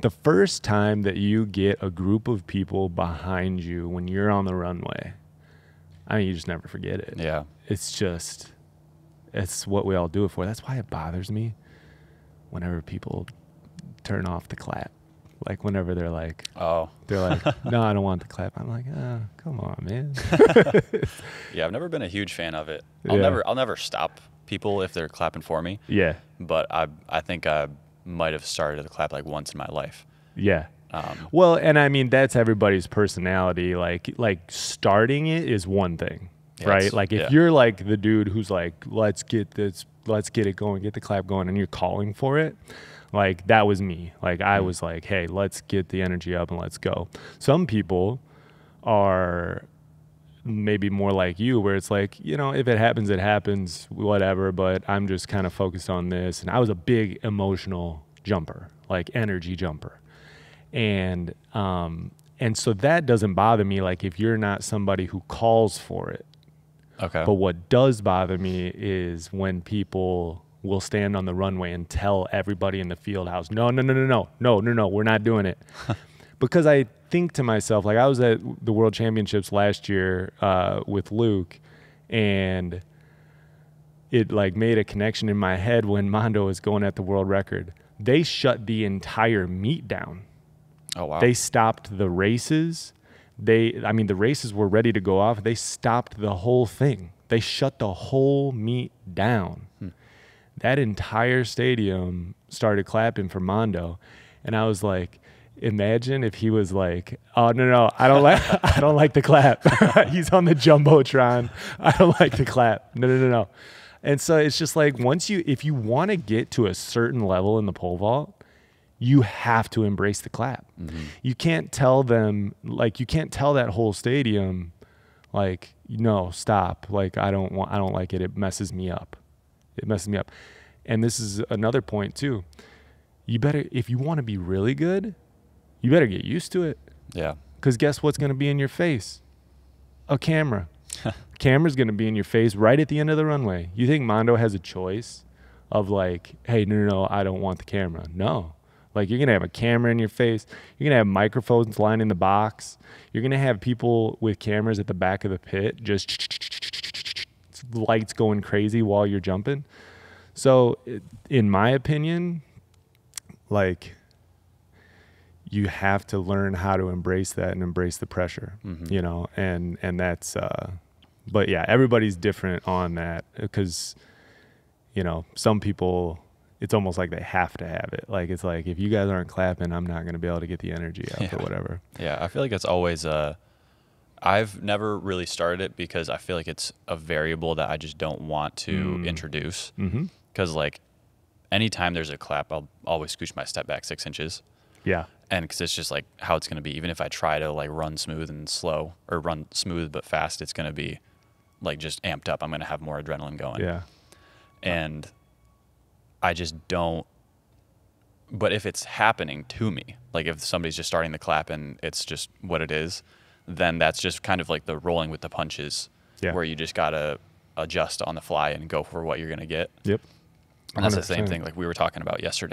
The first time that you get a group of people behind you when you're on the runway, I mean, you just never forget it. Yeah. It's what we all do it for. That's why it bothers me whenever people turn off the clap. Like whenever they're like, no, I don't want the clap. I'm like, oh, come on, man. Yeah, I've never been a huge fan of it. I'll never stop people if they're clapping for me. Yeah. But I think I might have started the clap like once in my life. Yeah. Well, and I mean, that's everybody's personality. Like starting it is one thing, right? Like if you're like the dude who's like, let's get it going, get the clap going, and you're calling for it. Like that was me. Like I was like, hey, let's get the energy up and let's go. Some people are maybe more like you, where it's like, you know, if it happens, it happens, whatever, but I'm just kind of focused on this. And I was a big emotional jumper, like energy jumper. And so that doesn't bother me, like if you're not somebody who calls for it. Okay. But what does bother me is when people will stand on the runway and tell everybody in the field house, no, we're not doing it. Because I think to myself, like I was at the World Championships last year with Luke, and it like made a connection in my head when Mondo was going at the world record. They shut the entire meet down. Oh, wow. They stopped the races. The races were ready to go off. They stopped the whole thing. They shut the whole meet down. That entire stadium started clapping for Mondo. And I was like, imagine if he was like, oh, no, I don't like the clap. He's on the Jumbotron. I don't like the clap. No. And so it's just like, if you want to get to a certain level in the pole vault, you have to embrace the clap. Mm-hmm. You can't tell them, like, you can't tell that whole stadium, like, no, stop. Like, I don't like it. It messes me up. And this is another point too. If you want to be really good, you better get used to it. Yeah. Because guess what's going to be in your face? A camera. Camera's going to be in your face right at the end of the runway. You think Mondo has a choice of like, hey, no, I don't want the camera. No. Like, you're going to have a camera in your face. You're going to have microphones lining the box. You're going to have people with cameras at the back of the pit, just lights going crazy while you're jumping. So, in my opinion, like, you have to learn how to embrace that and embrace the pressure, you know, and that's, but yeah, everybody's different on that because, you know, some people, it's almost like they have to have it. Like, it's like, if you guys aren't clapping, I'm not going to be able to get the energy up or whatever. Yeah, I feel like it's always, I've never really started it because I feel like it's a variable that I just don't want to introduce. Because, like, anytime there's a clap, I'll always scooch my step back 6 inches. Yeah. And because it's just, like, how it's going to be. Even if I try to, like, run smooth and slow, or run smooth but fast, it's going to be, like, just amped up. I'm going to have more adrenaline going. Yeah. And I just don't. But if it's happening to me, like if somebody's just starting the clap and it's just what it is, then that's just kind of like the rolling with the punches, where you just got to adjust on the fly and go for what you're going to get. Yep. And that's the same thing like we were talking about yesterday.